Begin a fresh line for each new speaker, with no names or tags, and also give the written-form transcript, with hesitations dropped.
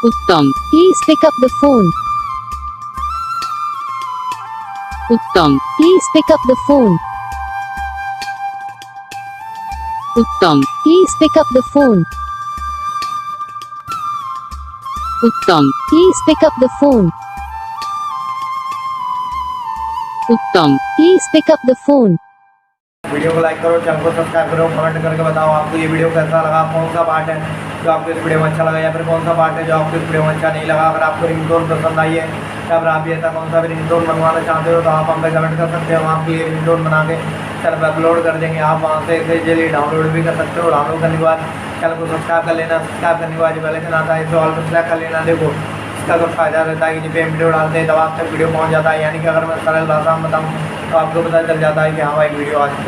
उत्तम,
Please pick up the phone.
उत्तम,
Please pick up the phone.
उत्तम,
Please pick up the phone.
उत्तम,
Please pick up the phone.
उत्तम।
Please pick up the phone.
Video को like करो, channel को subscribe करो, comment करके बताओ आपको ये वीडियो कैसा लगा, कौन सा पार्ट है जो आपको इस वीडियो में अच्छा लगा या फिर कौन सा पार्ट है जो आपको इस वीडियो में अच्छा नहीं लगा। अगर आपको रिंगटोन पसंद आई है या फिर आप भी ऐसा कौन सा भी रिंगटोन बनवाना चाहते हो तो आप हम पे कमेंट कर सकते हो। हम आपके लिए रिंगटोन बना के चैनल पर अपलोड कर देंगे। आप वहाँ से इसे जल्दी डाउनलोड भी कर सकते हो। डाउनलोड करने के बाद चैनल को सब्सक्राइब कर लेना। सब्सक्राइब करने के बाद जो बेल आइकन आता है इसे ऑल पर सेलेक्ट कर लेना। देखो इसका तो फ़ायदा रहता है कि जब हम वीडियो डालते हैं तब आप तक वीडियो पहुँच जाता है। यानी कि अगर मैं सरल भाषा में बताऊँ तो आपको पता चल जाता है कि हाँ भाई वीडियो आ चुका है।